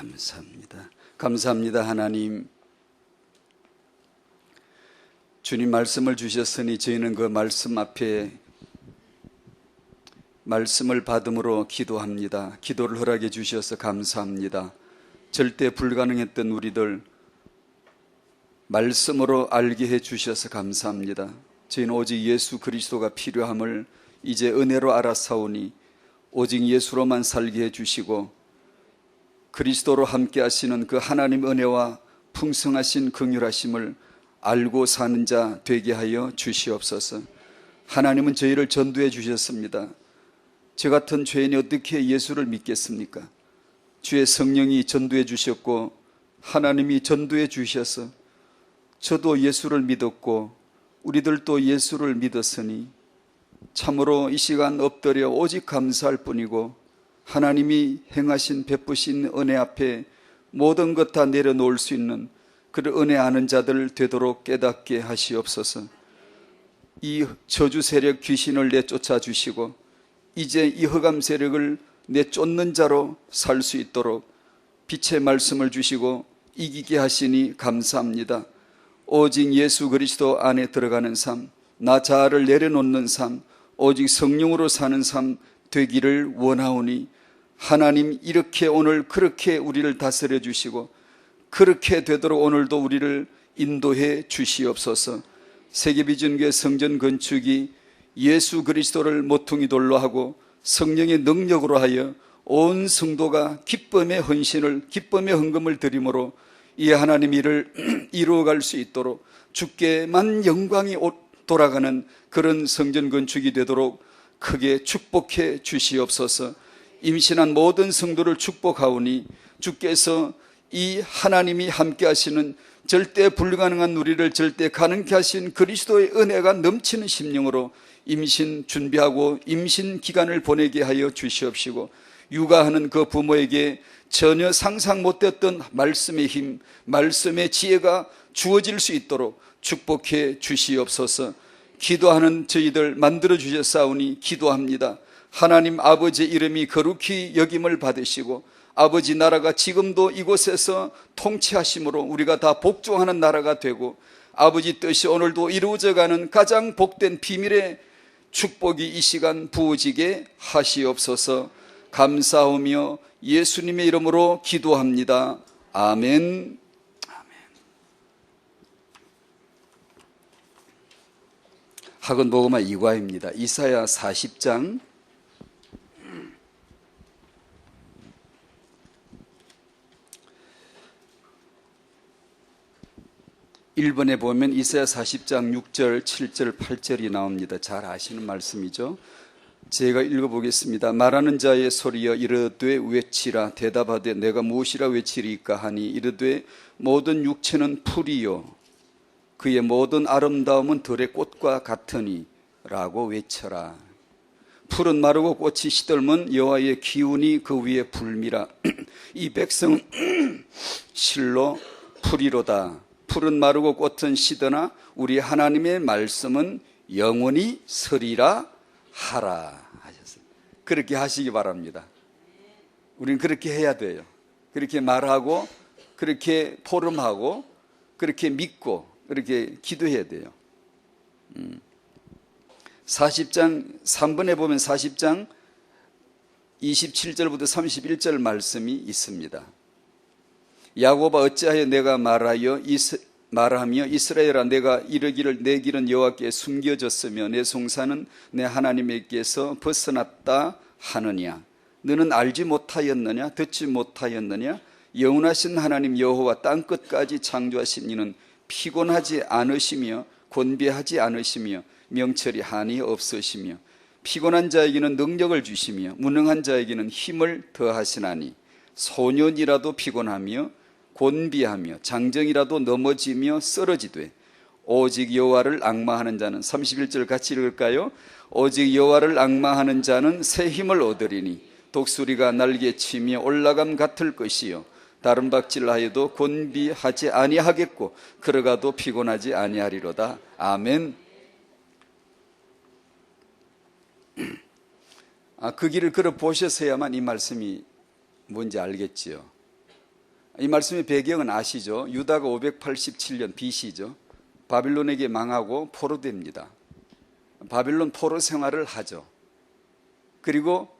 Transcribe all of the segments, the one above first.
감사합니다. 감사합니다. 하나님, 주님 말씀을 주셨으니 저희는 그 말씀 앞에 말씀을 받음으로 기도합니다. 기도를 허락해 주셔서 감사합니다. 절대 불가능했던 우리들 말씀으로 알게 해 주셔서 감사합니다. 저희는 오직 예수 그리스도가 필요함을 이제 은혜로 알아사오니 오직 예수로만 살게 해 주시고 그리스도로 함께 하시는 그 하나님 은혜와 풍성하신 긍휼하심을 알고 사는 자 되게 하여 주시옵소서. 하나님은 저희를 전도해 주셨습니다. 저 같은 죄인이 어떻게 예수를 믿겠습니까? 주의 성령이 전도해 주셨고 하나님이 전도해 주셔서 저도 예수를 믿었고 우리들도 예수를 믿었으니 참으로 이 시간 엎드려 오직 감사할 뿐이고 하나님이 행하신 베푸신 은혜 앞에 모든 것 다 내려놓을 수 있는 그런 은혜 아는 자들 되도록 깨닫게 하시옵소서. 이 저주 세력 귀신을 내쫓아 주시고 이제 이 흑암 세력을 내쫓는 자로 살 수 있도록 빛의 말씀을 주시고 이기게 하시니 감사합니다. 오직 예수 그리스도 안에 들어가는 삶, 나 자아를 내려놓는 삶, 오직 성령으로 사는 삶 되기를 원하오니 하나님 이렇게 오늘 그렇게 우리를 다스려 주시고 그렇게 되도록 오늘도 우리를 인도해 주시옵소서. 세계비전교회 성전 건축이 예수 그리스도를 모퉁이 돌로 하고 성령의 능력으로 하여 온 성도가 기쁨의 헌신을 기쁨의 헌금을 드림으로 이 하나님 일을 이루어갈 수 있도록 주께만 영광이 돌아가는 그런 성전 건축이 되도록 크게 축복해 주시옵소서. 임신한 모든 성도를 축복하오니 주께서 이 하나님이 함께 하시는 절대 불가능한 우리를 절대 가능케 하신 그리스도의 은혜가 넘치는 심령으로 임신 준비하고 임신 기간을 보내게 하여 주시옵시고 육아하는 그 부모에게 전혀 상상 못했던 말씀의 힘, 말씀의 지혜가 주어질 수 있도록 축복해 주시옵소서. 기도하는 저희들 만들어 주셨사오니 기도합니다. 하나님 아버지의 이름이 거룩히 여김을 받으시고 아버지 나라가 지금도 이곳에서 통치하심으로 우리가 다 복종하는 나라가 되고 아버지 뜻이 오늘도 이루어져가는 가장 복된 비밀의 축복이 이 시간 부어지게 하시옵소서. 감사하며 예수님의 이름으로 기도합니다. 아멘. 학원 복음화 2과입니다. 이사야 40장 1번에 보면 이사야 40장 6절, 7절, 8절이 나옵니다. 잘 아시는 말씀이죠. 제가 읽어보겠습니다. 말하는 자의 소리여 이르되 외치라. 대답하되 내가 무엇이라 외치리까 하니 이르되 모든 육체는 풀이요 그의 모든 아름다움은 들의 꽃과 같으니 라고 외쳐라. 풀은 마르고 꽃이 시들면 여호와의 기운이 그 위에 불미라. 이 백성은 실로 풀이로다. 풀은 마르고 꽃은 시드나 우리 하나님의 말씀은 영원히 서리라 하라 하셨어요. 그렇게 하시기 바랍니다. 우리는 그렇게 해야 돼요. 그렇게 말하고 그렇게 포럼하고 그렇게 믿고 그렇게 기도해야 돼요. 40장 3번에 보면 40장 27절부터 31절 말씀이 있습니다. 야곱아 어찌하여 내가 말하며 이스라엘아 내가 이르기를 내 길은 여호와께 숨겨졌으며 내 송사는 내 하나님께서 벗어났다 하느냐. 너는 알지 못하였느냐 듣지 못하였느냐. 영원하신 하나님 여호와 땅끝까지 창조하신 이는 피곤하지 않으시며 곤비하지 않으시며 명철이 한이 없으시며 피곤한 자에게는 능력을 주시며 무능한 자에게는 힘을 더하시나니 소년이라도 피곤하며 곤비하며 장정이라도 넘어지며 쓰러지되 오직 여호와를 앙망하는 자는 31절 같이 읽을까요? 오직 여호와를 앙망하는 자는 새 힘을 얻으리니 독수리가 날개치며 올라감 같을 것이요 다른 박질하여도 곤비하지 아니하겠고 걸어가도 피곤하지 아니하리로다. 아멘. 그 길을 걸어 보셨어야만 이 말씀이 뭔지 알겠지요. 이 말씀의 배경은 아시죠? 유다가 587년 BC죠. 바빌론에게 망하고 포로됩니다. 바빌론 포로 생활을 하죠. 그리고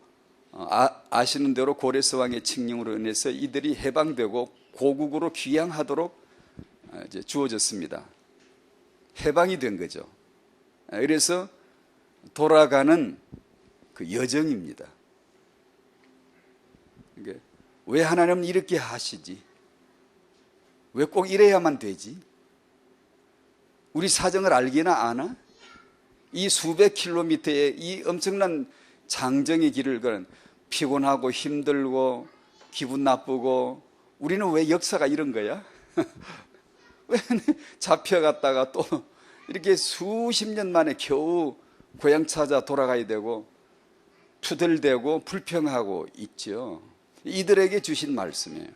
아시는 대로 고레스 왕의 칙령으로 인해서 이들이 해방되고 고국으로 귀향하도록 이제 주어졌습니다. 해방이 된 거죠. 그래서 돌아가는 그 여정입니다. 왜 하나님은 이렇게 하시지? 왜 꼭 이래야만 되지? 우리 사정을 알기나 아나? 이 수백 킬로미터의 이 엄청난 장정의 길을 걸은 피곤하고 힘들고 기분 나쁘고 우리는 왜 역사가 이런 거야? 왜 잡혀갔다가 또 이렇게 수십 년 만에 겨우 고향 찾아 돌아가야 되고 투덜대고 불평하고 있죠. 이들에게 주신 말씀이에요.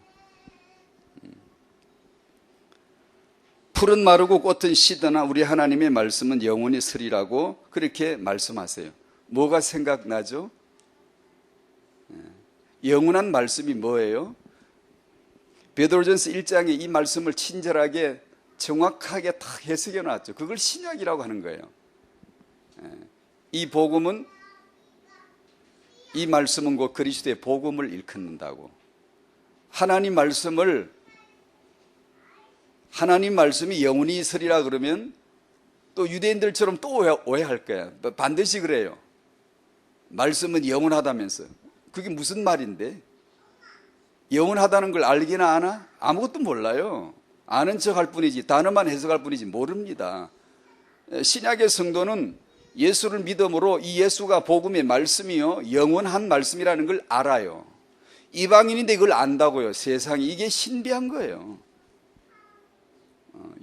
풀은 마르고 꽃은 시드나 우리 하나님의 말씀은 영원히 서리라고 그렇게 말씀하세요. 뭐가 생각나죠? 영원한 말씀이 뭐예요? 베드로전서 1장에 이 말씀을 친절하게 정확하게 딱 해석해 놨죠. 그걸 신약이라고 하는 거예요. 이 복음은 이 말씀은 곧 그리스도의 복음을 일컫는다고. 하나님 말씀이 영원히 있으리라 그러면 또 유대인들처럼 또 오해할 거야. 반드시 그래요. 말씀은 영원하다면서. 그게 무슨 말인데? 영원하다는 걸 알기나 아나? 아무것도 몰라요. 아는 척할 뿐이지 단어만 해석할 뿐이지 모릅니다. 신약의 성도는 예수를 믿음으로 이 예수가 복음의 말씀이요 영원한 말씀이라는 걸 알아요. 이방인인데 이걸 안다고요. 세상이 이게 신비한 거예요.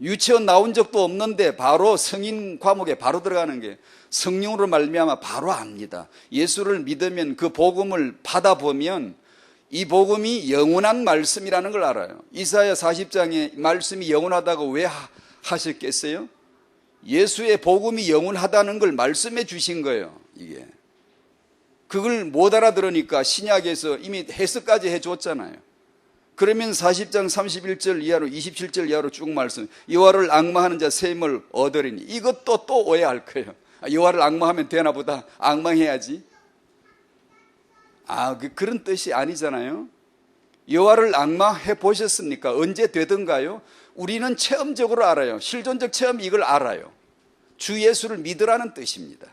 유치원 나온 적도 없는데 바로 성인 과목에 바로 들어가는 게 성령으로 말미암아 바로 압니다. 예수를 믿으면 그 복음을 받아보면 이 복음이 영원한 말씀이라는 걸 알아요. 이사야 40장에 말씀이 영원하다고 왜 하셨겠어요? 예수의 복음이 영원하다는 걸 말씀해 주신 거예요. 이게 그걸 못 알아들으니까 신약에서 이미 해석까지 해줬잖아요. 그러면 40장 31절 이하로 27절 이하로 쭉 말씀, 여호와를 앙망하는 자 셈을 얻으리니, 이것도 또 오해할 거예요. 여호와를 앙망하면 되나 보다, 앙망해야지. 그런 뜻이 아니잖아요. 여호와를 앙망해 보셨습니까? 언제 되던가요? 우리는 체험적으로 알아요. 실존적 체험, 이걸 알아요. 주 예수를 믿으라는 뜻입니다.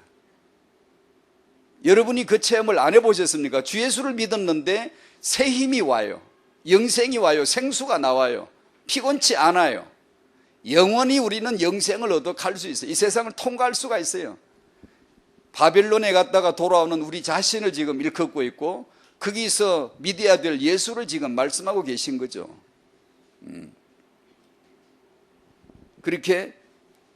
여러분이 그 체험을 안 해보셨습니까? 주 예수를 믿었는데 새 힘이 와요. 영생이 와요. 생수가 나와요. 피곤치 않아요. 영원히 우리는 영생을 얻어 갈 수 있어요. 이 세상을 통과할 수가 있어요. 바벨론에 갔다가 돌아오는 우리 자신을 지금 일컫고 있고, 거기서 믿어야 될 예수를 지금 말씀하고 계신 거죠. 그렇게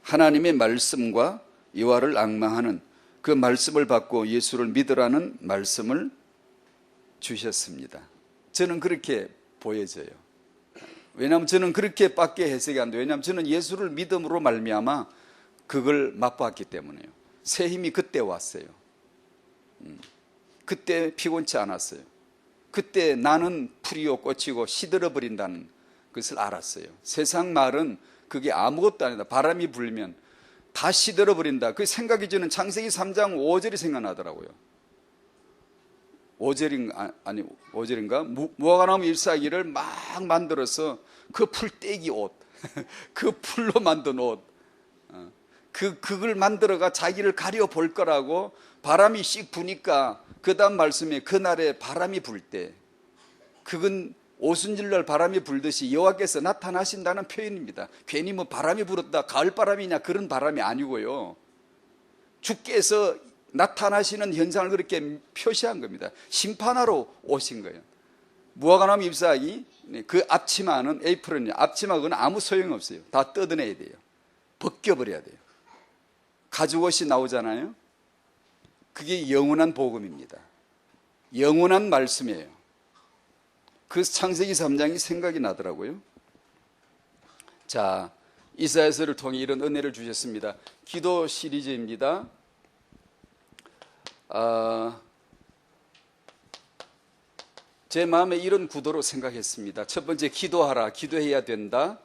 하나님의 말씀과 여호와를 앙망하는 그 말씀을 받고 예수를 믿으라는 말씀을 주셨습니다. 저는 그렇게 보여져요. 왜냐하면 저는 그렇게밖에 해석이 안 돼요. 왜냐하면 저는 예수를 믿음으로 말미암아 그걸 맛봤기 때문에요. 새 힘이 그때 왔어요. 그때 피곤치 않았어요. 그때 나는 풀이요 꽃이고 시들어버린다는 것을 알았어요. 세상 말은 그게 아무것도 아니다. 바람이 불면 다 시들어버린다. 그 생각이 저는 창세기 3장 5절이 생각나더라고요. 5절인가? 무화과나무 잎사귀를 막 만들어서 그 풀떼기 옷, 그 풀로 만든 옷, 그걸 만들어가 자기를 가려볼 거라고 바람이 씩 부니까 그 다음 말씀에 그날에 바람이 불 때, 그건 오순절날 바람이 불듯이 여호와께서 나타나신다는 표현입니다. 괜히 뭐 바람이 불었다 가을바람이냐 그런 바람이 아니고요. 주께서 나타나시는 현상을 그렇게 표시한 겁니다. 심판하러 오신 거예요. 무화과나무 잎사귀, 그 앞치마는 에이프런이, 앞치마 그건 아무 소용없어요. 다 뜯어내야 돼요. 벗겨버려야 돼요. 가죽옷이 나오잖아요. 그게 영원한 복음입니다. 영원한 말씀이에요. 그 창세기 3장이 생각이 나더라고요. 자, 이사야서를 통해 이런 은혜를 주셨습니다. 기도 시리즈입니다. 제 마음에 이런 구도로 생각했습니다. 첫 번째, 기도하라, 기도해야 된다.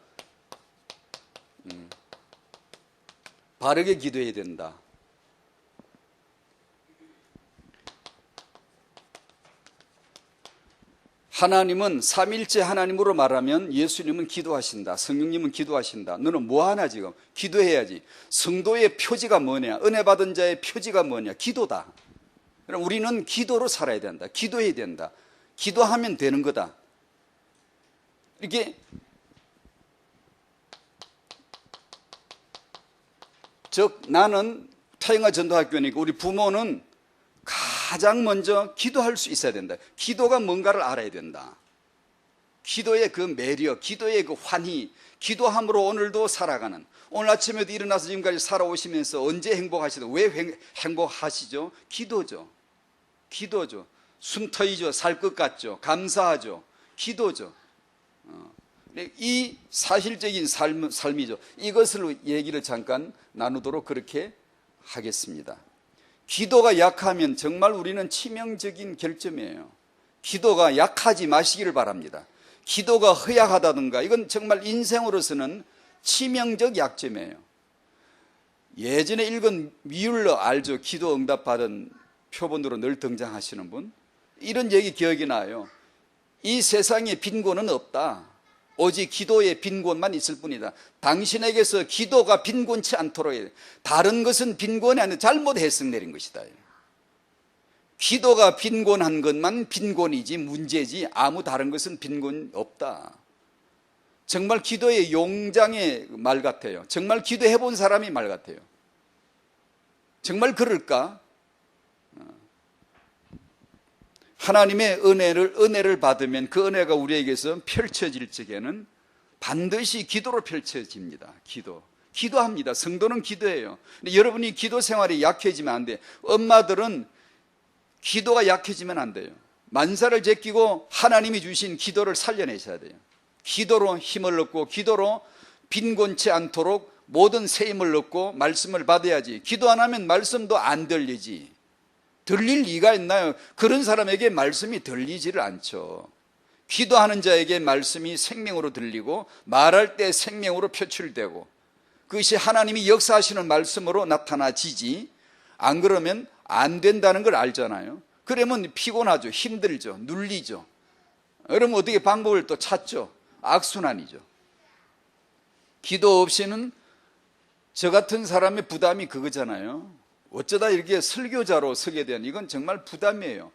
바르게 기도해야 된다. 하나님은 삼일째 하나님으로 말하면 예수님은 기도하신다. 성령님은 기도하신다. 너는 뭐하나 지금? 기도해야지. 성도의 표지가 뭐냐? 은혜 받은 자의 표지가 뭐냐? 기도다. 그럼 우리는 기도로 살아야 된다. 기도해야 된다. 기도하면 되는 거다. 이렇게 즉 나는 태영아 전도학교니까 우리 부모는 가장 먼저 기도할 수 있어야 된다. 기도가 뭔가를 알아야 된다. 기도의 그 매력, 기도의 그 환희, 기도함으로 오늘도 살아가는, 오늘 아침에도 일어나서 지금까지 살아오시면서 언제 행복하시죠? 왜 행복하시죠? 기도죠. 기도죠. 숨 터이죠. 살 것 같죠. 감사하죠. 기도죠. 이 사실적인 삶이죠. 이것을 얘기를 잠깐 나누도록 그렇게 하겠습니다. 기도가 약하면 정말 우리는 치명적인 결점이에요. 기도가 약하지 마시기를 바랍니다. 기도가 허약하다든가 이건 정말 인생으로서는 치명적 약점이에요. 예전에 읽은 미율러 알죠? 기도 응답받은 표본으로 늘 등장하시는 분. 이런 얘기 기억이 나요. 이 세상에 빈곤은 없다. 오직 기도의 빈곤만 있을 뿐이다. 당신에게서 기도가 빈곤치 않도록 해야 돼. 다른 것은 빈곤이 아니라 잘못 해석 내린 것이다. 기도가 빈곤한 것만 빈곤이지 문제지 아무 다른 것은 빈곤 없다. 정말 기도의 용장의 말 같아요. 정말 기도해 본 사람이 말 같아요. 정말 그럴까? 하나님의 은혜를 받으면 그 은혜가 우리에게서 펼쳐질 적에는 반드시 기도로 펼쳐집니다. 기도합니다. 성도는 기도해요. 근데 여러분이 기도 생활이 약해지면 안 돼요. 엄마들은 기도가 약해지면 안 돼요. 만사를 제끼고 하나님이 주신 기도를 살려내셔야 돼요. 기도로 힘을 얻고 기도로 빈곤치 않도록 모든 새 힘을 얻고 말씀을 받아야지. 기도 안 하면 말씀도 안 들리지. 들릴 리가 있나요? 그런 사람에게 말씀이 들리지를 않죠. 기도하는 자에게 말씀이 생명으로 들리고 말할 때 생명으로 표출되고 그것이 하나님이 역사하시는 말씀으로 나타나지지, 안 그러면 안 된다는 걸 알잖아요. 그러면 피곤하죠. 힘들죠. 눌리죠. 그러면 어떻게 방법을 또 찾죠? 악순환이죠. 기도 없이는 저 같은 사람의 부담이 그거잖아요. 어쩌다 이렇게 설교자로 서게 된, 이건 정말 부담이에요.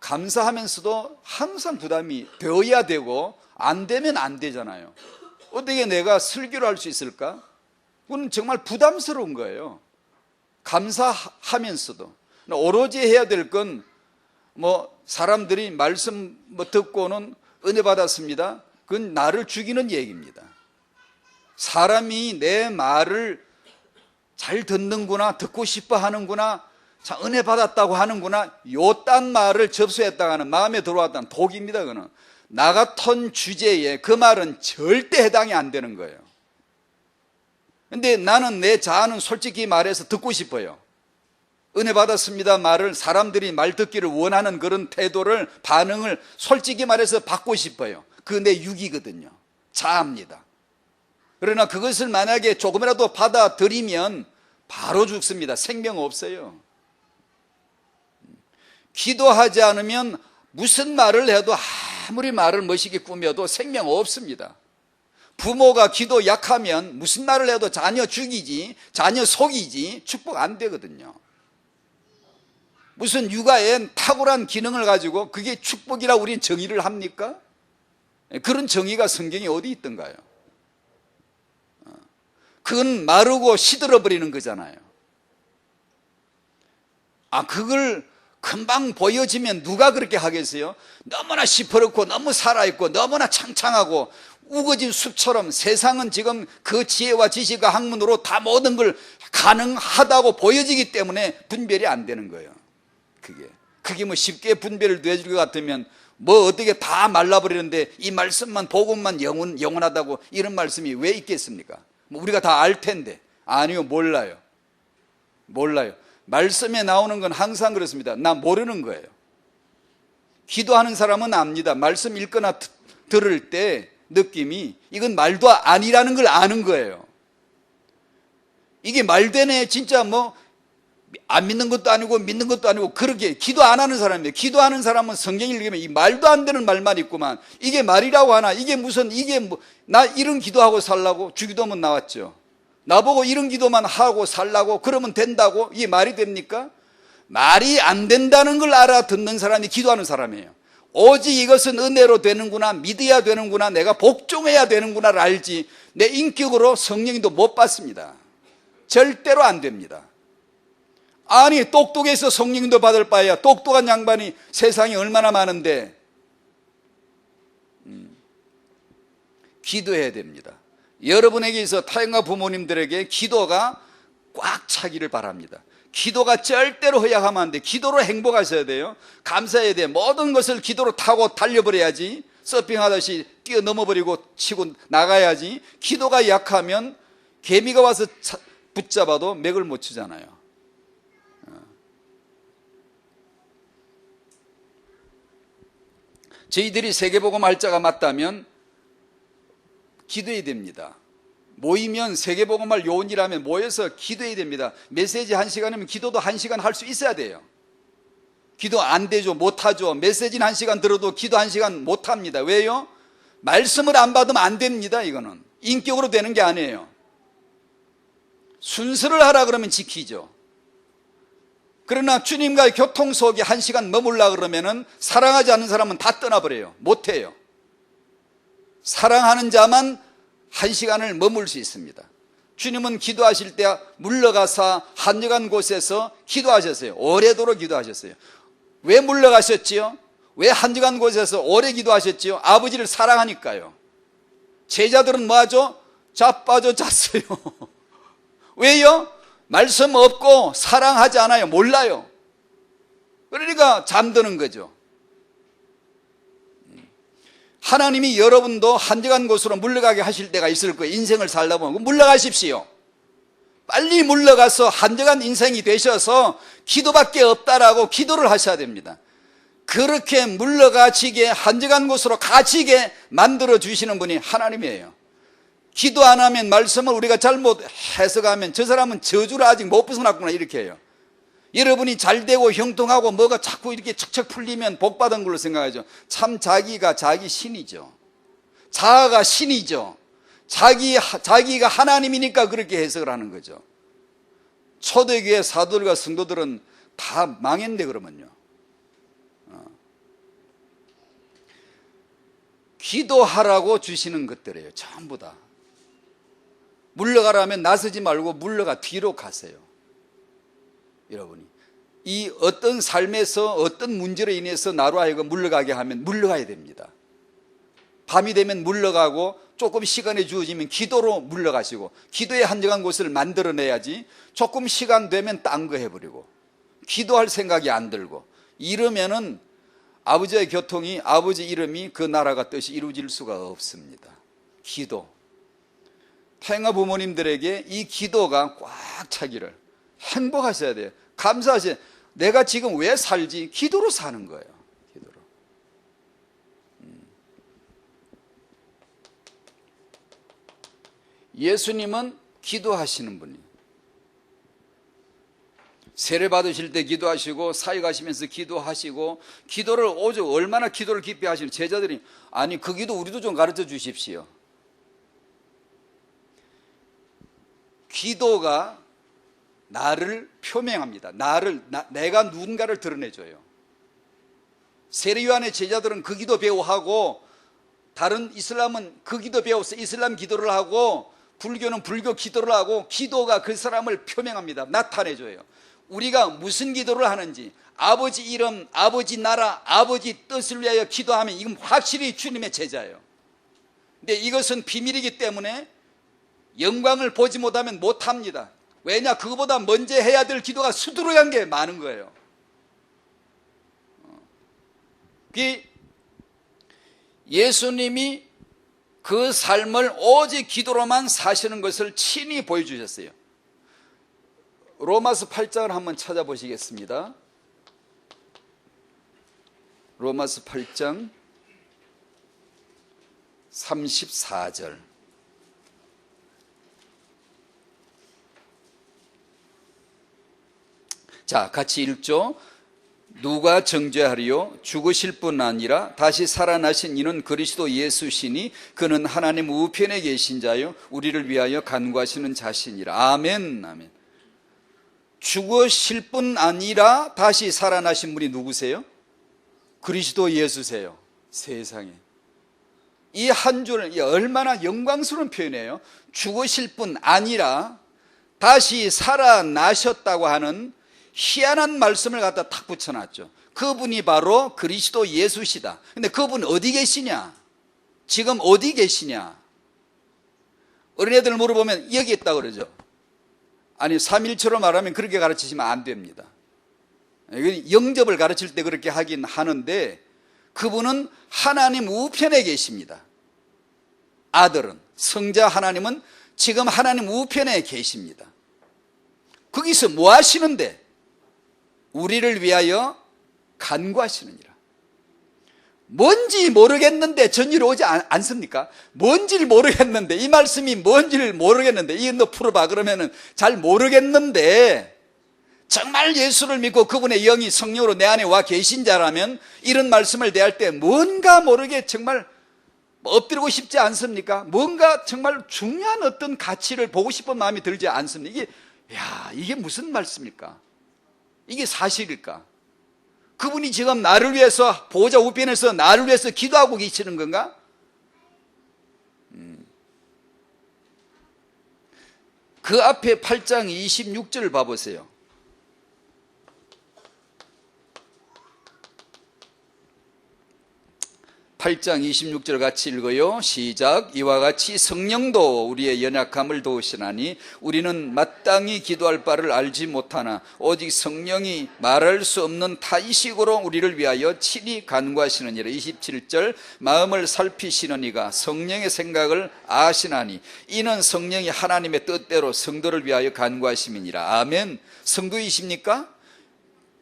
감사하면서도 항상 부담이 되어야 되고 안 되면 안 되잖아요. 어떻게 내가 설교를 할 수 있을까? 그건 정말 부담스러운 거예요. 감사하면서도 오로지 해야 될 건 사람들이 말씀 듣고는 은혜 받았습니다. 그건 나를 죽이는 얘기입니다. 사람이 내 말을 잘 듣는구나, 듣고 싶어 하는구나, 자, 은혜 받았다고 하는구나, 요딴 말을 접수했다가 하는 마음에 들어왔다는 독입니다. 그거는 나 같은 주제에 그 말은 절대 해당이 안 되는 거예요. 근데 나는 내 자아는 솔직히 말해서 듣고 싶어요. 은혜 받았습니다 말을, 사람들이 말 듣기를 원하는 그런 태도를, 반응을 솔직히 말해서 받고 싶어요. 그게 내 육이거든요. 자아입니다. 그러나 그것을 만약에 조금이라도 받아들이면 바로 죽습니다. 생명 없어요. 기도하지 않으면 무슨 말을 해도, 아무리 말을 멋있게 꾸며도 생명 없습니다. 부모가 기도 약하면 무슨 말을 해도 자녀 죽이지, 자녀 속이지, 축복 안 되거든요. 무슨 육아에 탁월한 기능을 가지고 그게 축복이라고 우리는 정의를 합니까? 그런 정의가 성경에 어디 있던가요? 그건 마르고 시들어버리는 거잖아요. 그걸 금방 보여지면 누가 그렇게 하겠어요? 너무나 시퍼렇고 너무 살아있고 너무나 창창하고 우거진 숲처럼 세상은 지금 그 지혜와 지식과 학문으로 다 모든 걸 가능하다고 보여지기 때문에 분별이 안 되는 거예요. 그게 쉽게 분별을 내줄 것 같으면 어떻게 다 말라버리는데 이 말씀만, 복음만 영원하다고 이런 말씀이 왜 있겠습니까? 우리가 다 알 텐데. 아니요, 몰라요. 말씀에 나오는 건 항상 그렇습니다. 나 모르는 거예요. 기도하는 사람은 압니다. 말씀 읽거나 들을 때 느낌이 이건 말도 아니라는 걸 아는 거예요. 이게 말되네 진짜 뭐 안 믿는 것도 아니고 믿는 것도 아니고 그렇게 기도 안 하는 사람이에요. 기도하는 사람은 성경 읽으면 이 말도 안 되는 말만 있구만. 이게 말이라고 하나? 이게 무슨 이게 뭐 나 이런 기도하고 살라고? 주기도문 나왔죠. 나보고 이런 기도만 하고 살라고 그러면 된다고? 이게 말이 됩니까? 말이 안 된다는 걸 알아듣는 사람이 기도하는 사람이에요. 오직 이것은 은혜로 되는구나, 믿어야 되는구나, 내가 복종해야 되는구나를 알지 내 인격으로 성령님도 못 받습니다. 절대로 안 됩니다. 아니 똑똑해서 성령님도 받을 바에야 똑똑한 양반이 세상에 얼마나 많은데 기도해야 됩니다. 여러분에게 있어 타인과 부모님들에게 기도가 꽉 차기를 바랍니다. 기도가 절대로 허약하면 안 돼. 기도로 행복하셔야 돼요. 감사해야 돼. 모든 것을 기도로 타고 달려버려야지. 서핑하듯이 뛰어넘어버리고 치고 나가야지. 기도가 약하면 개미가 와서 붙잡아도 맥을 못 추잖아요. 저희들이 세계복음 할자가 맞다면 기도해야 됩니다. 모이면 세계복음할 요원이라면 모여서 기도해야 됩니다. 메시지 1시간이면 기도도 1시간 할 수 있어야 돼요. 기도 안 되죠. 못하죠. 메시지는 1시간 들어도 기도 1시간 못합니다. 왜요? 말씀을 안 받으면 안 됩니다. 이거는 인격으로 되는 게 아니에요. 순서를 하라 그러면 지키죠. 그러나 주님과의 교통 속에 1시간 머물라 그러면은 사랑하지 않는 사람은 다 떠나버려요. 못해요. 사랑하는 자만 1시간을 머물 수 있습니다. 주님은 기도하실 때 물러가서 한적한 곳에서 기도하셨어요. 오래도록 기도하셨어요. 왜 물러가셨지요? 왜 한적한 곳에서 오래 기도하셨지요? 아버지를 사랑하니까요. 제자들은 뭐하죠? 자빠져 잤어요. 왜요? 말씀 없고 사랑하지 않아요. 몰라요. 그러니까 잠드는 거죠. 하나님이 여러분도 한적한 곳으로 물러가게 하실 때가 있을 거예요. 인생을 살다 보면 물러가십시오. 빨리 물러가서 한적한 인생이 되셔서 기도밖에 없다라고 기도를 하셔야 됩니다. 그렇게 물러가지게 한적한 곳으로 가지게 만들어 주시는 분이 하나님이에요. 기도 안 하면 말씀을 우리가 잘못 해석하면 저 사람은 저주를 아직 못 벗어났구나 이렇게 해요. 여러분이 잘 되고 형통하고 뭐가 자꾸 이렇게 척척 풀리면 복 받은 걸로 생각하죠. 참 자기가 자기 신이죠. 자아가 신이죠. 자기가 하나님이니까 그렇게 해석을 하는 거죠. 초대교회 사도들과 성도들은 다 망했는데 그러면요. 기도하라고 주시는 것들이에요. 전부 다. 물러가라면 나서지 말고 물러가 뒤로 가세요. 여러분이 이 어떤 삶에서 어떤 문제로 인해서 나로 하여금 물러가게 하면 물러가야 됩니다. 밤이 되면 물러가고 조금 시간이 주어지면 기도로 물러가시고 기도의 한적한 곳을 만들어내야지 조금 시간 되면 딴 거 해버리고 기도할 생각이 안 들고 이러면은 아버지의 교통이 아버지 이름이 그 나라가 뜻이 이루어질 수가 없습니다. 기도. 태영아 부모님들에게 이 기도가 꽉 차기를 행복하셔야 돼요. 감사하셔야 돼요. 내가 지금 왜 살지? 기도로 사는 거예요. 기도로. 예수님은 기도하시는 분이에요. 세례 받으실 때 기도하시고 사회 가시면서 기도하시고 기도를 오죽 얼마나 기도를 깊이 하시는 제자들이 아니 그 기도 우리도 좀 가르쳐 주십시오. 기도가 나를 표명합니다. 내가 누군가를 드러내줘요. 세례 요한의 제자들은 그 기도 배우하고 다른 이슬람은 그 기도 배워서 이슬람 기도를 하고 불교는 불교 기도를 하고 기도가 그 사람을 표명합니다. 나타내줘요. 우리가 무슨 기도를 하는지 아버지 이름, 아버지 나라, 아버지 뜻을 위하여 기도하면 이건 확실히 주님의 제자예요. 근데 이것은 비밀이기 때문에 영광을 보지 못하면 못합니다. 왜냐? 그거보다 먼저 해야 될 기도가 수두룩한 게 많은 거예요. 예수님이 그 삶을 오직 기도로만 사시는 것을 친히 보여주셨어요. 로마서 8장을 한번 찾아보시겠습니다. 로마서 8장 34절. 자, 같이 읽죠. 누가 정죄하리요? 죽으실 뿐 아니라 다시 살아나신 이는 그리스도 예수시니 그는 하나님 우편에 계신 자요 우리를 위하여 간구하시는 자신이라. 아멘. 아멘. 죽으실 뿐 아니라 다시 살아나신 분이 누구세요? 그리스도 예수세요. 세상에. 이 한 줄은 얼마나 영광스러운 표현이에요. 죽으실 뿐 아니라 다시 살아나셨다고 하는 희한한 말씀을 갖다 탁 붙여놨죠. 그분이 바로 그리스도 예수시다. 근데 그분 어디 계시냐? 지금 어디 계시냐? 어린애들 물어보면 여기 있다 그러죠. 아니, 삼일처럼 말하면 그렇게 가르치시면 안 됩니다. 영접을 가르칠 때 그렇게 하긴 하는데 그분은 하나님 우편에 계십니다. 아들은, 성자 하나님은 지금 하나님 우편에 계십니다. 거기서 뭐 하시는데? 우리를 위하여 간구하시느니라. 뭔지 모르겠는데 전율 오지 않습니까? 뭔지를 모르겠는데, 이 말씀이 뭔지를 모르겠는데, 이거 너 풀어봐 그러면은 잘 모르겠는데, 정말 예수를 믿고 그분의 영이 성령으로 내 안에 와 계신 자라면 이런 말씀을 대할 때 뭔가 모르게 정말 엎드리고 싶지 않습니까? 뭔가 정말 중요한 어떤 가치를 보고 싶은 마음이 들지 않습니까? 이게 무슨 말씀일까? 이게 사실일까? 그분이 지금 나를 위해서 보호자 우편에서 나를 위해서 기도하고 계시는 건가? 그 앞에 8장 26절을 봐보세요. 8장 26절 같이 읽어요. 시작. 이와 같이 성령도 우리의 연약함을 도우시나니 우리는 마땅히 기도할 바를 알지 못하나 오직 성령이 말할 수 없는 타이식으로 우리를 위하여 친히 간구하시느니라. 27절. 마음을 살피시는 이가 성령의 생각을 아시나니 이는 성령이 하나님의 뜻대로 성도를 위하여 간구하심이니라. 아멘. 성도이십니까?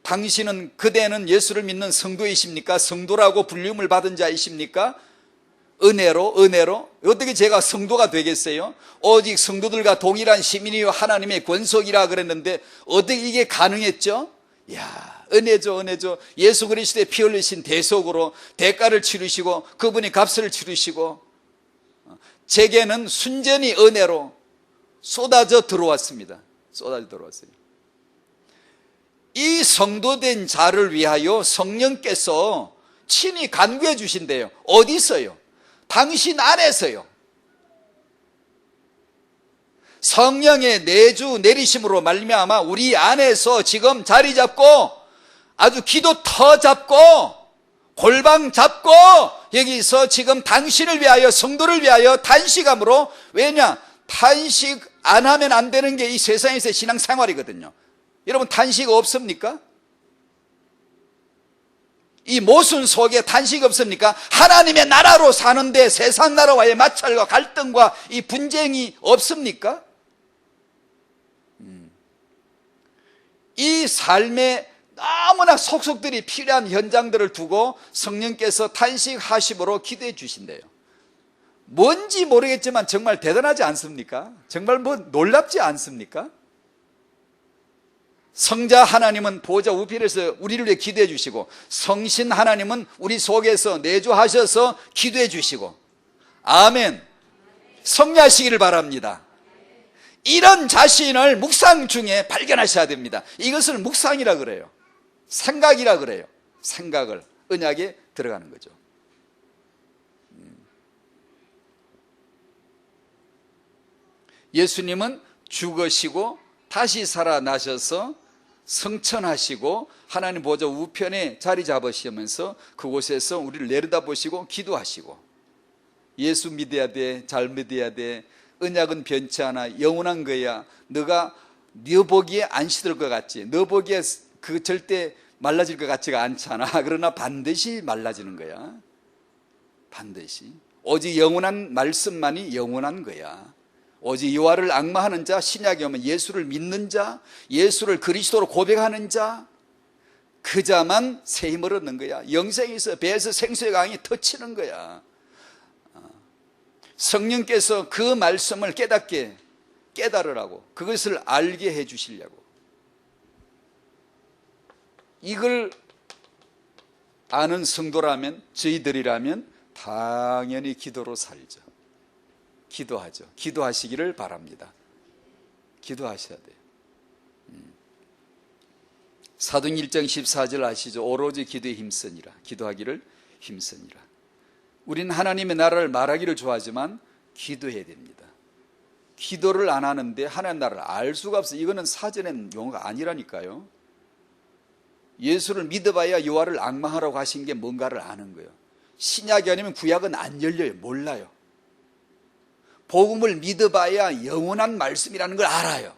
당신은, 그대는 예수를 믿는 성도이십니까? 성도라고 불림을 받은 자이십니까? 은혜로. 어떻게 제가 성도가 되겠어요? 오직 성도들과 동일한 시민이요 하나님의 권속이라 그랬는데 어떻게 이게 가능했죠? 은혜죠. 예수 그리스도의 피 흘리신 대속으로 대가를 치르시고 그분이 값을 치르시고 제게는 순전히 은혜로 쏟아져 들어왔습니다. 이 성도된 자를 위하여 성령께서 친히 간구해 주신대요. 어디서요? 당신 안에서요. 성령의 내주 내리심으로 말미암아 우리 안에서 지금 자리 잡고 아주 기도 터 잡고 골방 잡고 여기서 지금 당신을 위하여 성도를 위하여 탄식함으로, 왜냐? 탄식 안 하면 안 되는 게 이 세상에서의 신앙생활이거든요. 여러분 탄식 없습니까? 이 모순 속에 탄식 없습니까? 하나님의 나라로 사는데 세상 나라와의 마찰과 갈등과 이 분쟁이 없습니까? 이 삶에 너무나 속속들이 필요한 현장들을 두고 성령께서 탄식하심으로 기도해 주신대요. 뭔지 모르겠지만 정말 대단하지 않습니까? 정말 놀랍지 않습니까? 성자 하나님은 보호자 우편에서 우리를 위해 기도해 주시고 성신 하나님은 우리 속에서 내주하셔서 기도해 주시고, 아멘. 성리하시기를 바랍니다. 이런 자신을 묵상 중에 발견하셔야 됩니다. 이것을 묵상이라 그래요. 생각이라 그래요. 생각을 언약에 들어가는 거죠. 예수님은 죽으시고 다시 살아나셔서 성천하시고 하나님 보좌 우편에 자리 잡으시면서 그곳에서 우리를 내려다보시고 기도하시고, 예수 믿어야 돼, 잘 믿어야 돼, 언약은 변치 않아, 영원한 거야, 너가 너 보기에 안 시들 것 같지, 너 보기에 그 절대 말라질 것 같지가 않잖아. 그러나 반드시 말라지는 거야. 반드시. 오직 영원한 말씀만이 영원한 거야. 오직 여호와를 앙마하는 자, 신약에 오면 예수를 믿는 자, 예수를 그리스도로 고백하는 자, 그 자만 새 힘을 얻는 거야. 영생에서 배에서 생수의 강이 터치는 거야. 성령께서 그 말씀을 깨달으라고, 그것을 알게 해 주시려고. 이걸 아는 성도라면, 저희들이라면 당연히 기도로 살죠. 기도하죠. 기도하시기를 바랍니다. 기도하셔야 돼요. 사도행 1장 14절 아시죠? 오로지 기도에 힘쓰니라. 기도하기를 힘쓰니라. 우리는 하나님의 나라를 말하기를 좋아하지만 기도해야 됩니다. 기도를 안 하는데 하나님 나라를 알 수가 없어요. 이거는 사전엔 용어가 아니라니까요. 예수를 믿어봐야 여호와를 앙망하라고 하신 게 뭔가를 아는 거예요. 신약이 아니면 구약은 안 열려요. 몰라요. 복음을 믿어봐야 영원한 말씀이라는 걸 알아요.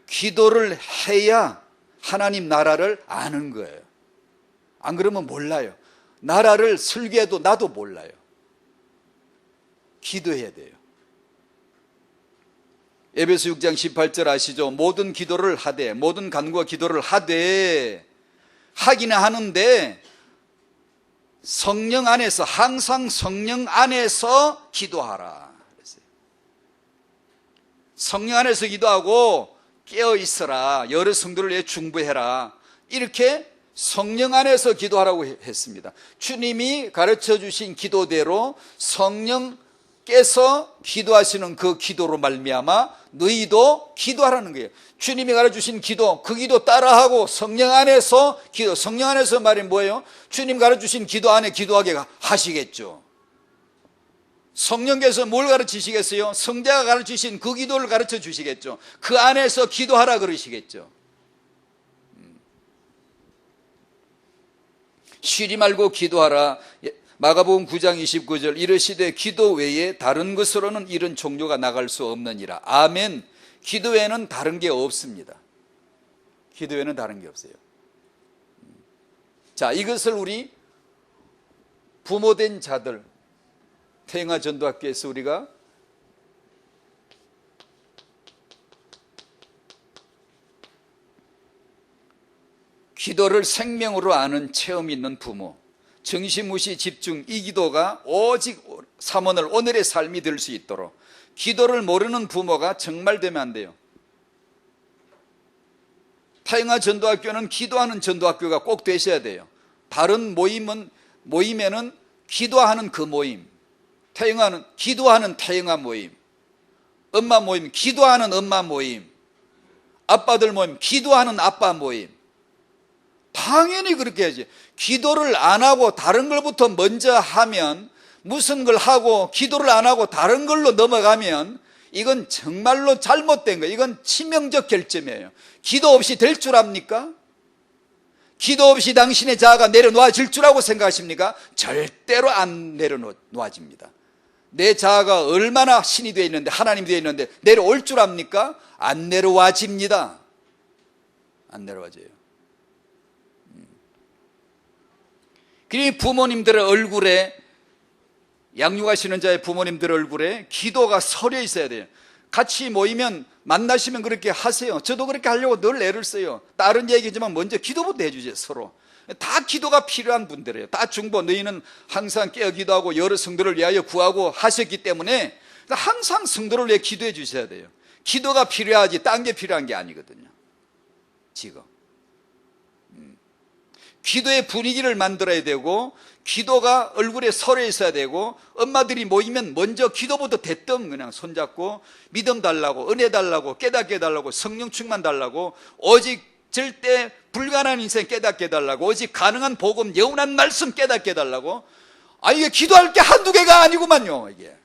기도를 해야 하나님 나라를 아는 거예요. 안 그러면 몰라요. 나라를 설계해도 나도 몰라요. 기도해야 돼요. 에베소 6장 18절 아시죠? 모든 기도를 하되, 모든 간구와 기도를 하되, 하기는 하는데 성령 안에서, 항상 성령 안에서 기도하라 그랬어요. 성령 안에서 기도하고 깨어 있어라. 여러 성도를 위해 중보해라. 이렇게 성령 안에서 기도하라고 했습니다. 주님이 가르쳐 주신 기도대로 성령께서 기도하시는 그 기도로 말미암아 너희도 기도하라는 거예요. 주님이 가르쳐 주신 기도, 그 기도 따라하고 성령 안에서 기도. 성령 안에서 말이 뭐예요? 주님 가르쳐 주신 기도 안에 기도하게 하시겠죠. 성령께서 뭘 가르치시겠어요? 성자가 가르치신 그 기도를 가르쳐 주시겠죠. 그 안에서 기도하라 그러시겠죠. 쉬지 말고 기도하라. 마가복음 9장 29절 이르시되 기도 외에 다른 것으로는 이런 종교가 나갈 수 없느니라. 아멘. 기도 외에는 다른 게 없습니다. 기도 외에는 다른 게 없어요. 자, 이것을 우리 부모된 자들, 태영아 전도학교에서 우리가 기도를 생명으로 아는 체험이 있는 부모, 정신무시 집중, 이 기도가 오직 삼원을 오늘의 삶이 될 수 있도록 기도를 모르는 부모가 정말 되면 안 돼요. 태영아 전도학교는 기도하는 전도학교가 꼭 되셔야 돼요. 다른 모임에는 기도하는 그 모임, 태영아는 기도하는 태영아 모임, 엄마 모임 기도하는 엄마 모임, 아빠들 모임 기도하는 아빠 모임. 당연히 그렇게 해야지. 기도를 안 하고 다른 걸부터 먼저 하면, 무슨 걸 하고 기도를 안 하고 다른 걸로 넘어가면 이건 정말로 잘못된 거예요. 이건 치명적 결점이에요. 기도 없이 될 줄 압니까? 기도 없이 당신의 자아가 내려놓아질 줄 알고 생각하십니까? 절대로 안 내려놓아집니다. 내 자아가 얼마나 신이 되어 있는데, 하나님이 되어 있는데 내려올 줄 압니까? 안 내려와집니다. 안 내려와져요. 그러니 부모님들의 얼굴에, 양육하시는 자의 부모님들 얼굴에 기도가 서려 있어야 돼요. 같이 모이면, 만나시면 그렇게 하세요. 저도 그렇게 하려고 늘 애를 써요. 다른 얘기지만 먼저 기도부터 해주세요. 서로 다 기도가 필요한 분들이에요. 다 중보, 너희는 항상 깨어 기도하고 여러 성도를 위하여 구하고 하셨기 때문에 항상 성도를 위해 기도해 주셔야 돼요. 기도가 필요하지 딴 게 필요한 게 아니거든요. 지금 기도의 분위기를 만들어야 되고, 기도가 얼굴에 서려 있어야 되고, 엄마들이 모이면 먼저 기도부터 대뜸 그냥 손잡고 믿음 달라고, 은혜 달라고, 깨닫게 달라고, 성령 충만 달라고, 오직 절대 불가능한 인생 깨닫게 달라고, 오직 가능한 복음, 영원한 말씀 깨닫게 달라고. 이게 기도할 게 한두 개가 아니구만요. 이게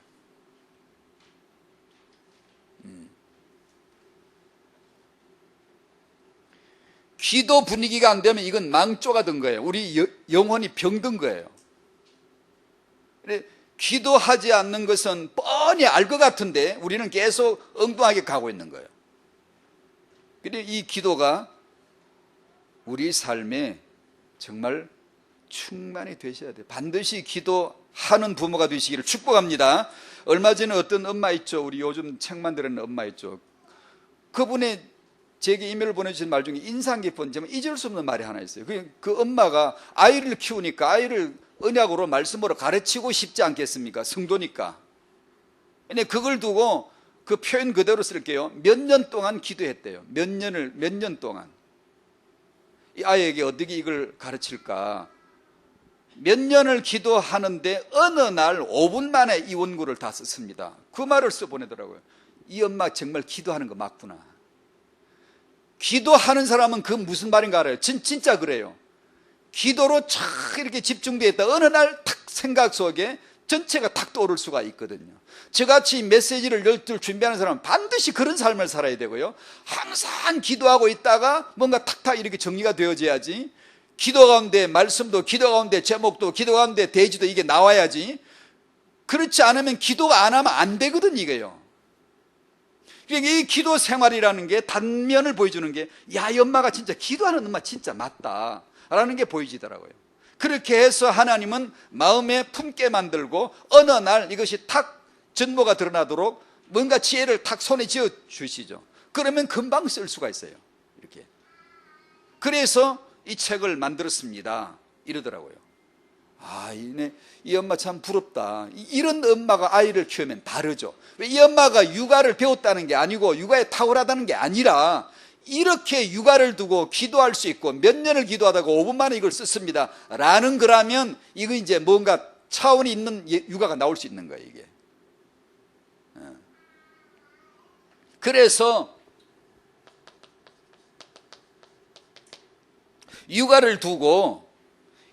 기도 분위기가 안 되면 이건 망조가 된 거예요. 우리 영혼이 병든 거예요. 기도하지 않는 것은 뻔히 알 것 같은데 우리는 계속 엉뚱하게 가고 있는 거예요. 그런데 이 기도가 우리 삶에 정말 충만히 되셔야 돼요. 반드시 기도하는 부모가 되시기를 축복합니다. 얼마 전에 어떤 엄마 있죠. 우리 요즘 책만 들었는 엄마 있죠. 그분의 제게 이메일 보내주신 말 중에 인상 깊은, 정말 잊을 수 없는 말이 하나 있어요. 그 엄마가 아이를 키우니까 아이를 언약으로 말씀으로 가르치고 싶지 않겠습니까? 성도니까. 근데 그걸 두고 그 표현 그대로 쓸게요. 몇 년 동안 기도했대요. 몇 년 동안. 이 아이에게 어떻게 이걸 가르칠까? 몇 년을 기도하는데 어느 날 5분 만에 이 원고를 다 썼습니다. 그 말을 써보내더라고요. 이 엄마 정말 기도하는 거 맞구나. 기도하는 사람은 그 무슨 말인가 알아요? 진짜 그래요. 기도로 촥 이렇게 집중되어 있다 어느 날 탁 생각 속에 전체가 탁 떠오를 수가 있거든요. 저같이 메시지를 열둘 준비하는 사람은 반드시 그런 삶을 살아야 되고요. 항상 기도하고 있다가 뭔가 탁탁 이렇게 정리가 되어져야지. 기도 가운데 말씀도, 기도 가운데 제목도, 기도 가운데 대지도 이게 나와야지. 그렇지 않으면 기도가 안 하면 안 되거든, 이게요. 그러니까 이 기도 생활이라는 게 단면을 보여주는 게, 야, 이 엄마가 진짜 기도하는 엄마 진짜 맞다 라는 게 보여지더라고요. 그렇게 해서 하나님은 마음에 품게 만들고 어느 날 이것이 탁 전모가 드러나도록 뭔가 지혜를 탁 손에 쥐어 주시죠. 그러면 금방 쓸 수가 있어요. 이렇게. 그래서 이 책을 만들었습니다 이러더라고요. 아, 이 엄마 참 부럽다. 이런 엄마가 아이를 키우면 다르죠. 이 엄마가 육아를 배웠다는 게 아니고 육아에 탁월하다는 게 아니라 이렇게 육아를 두고 기도할 수 있고 몇 년을 기도하다가 5분 만에 이걸 썼습니다 라는 거라면 이거 이제 뭔가 차원이 있는 육아가 나올 수 있는 거예요, 이게. 그래서 육아를 두고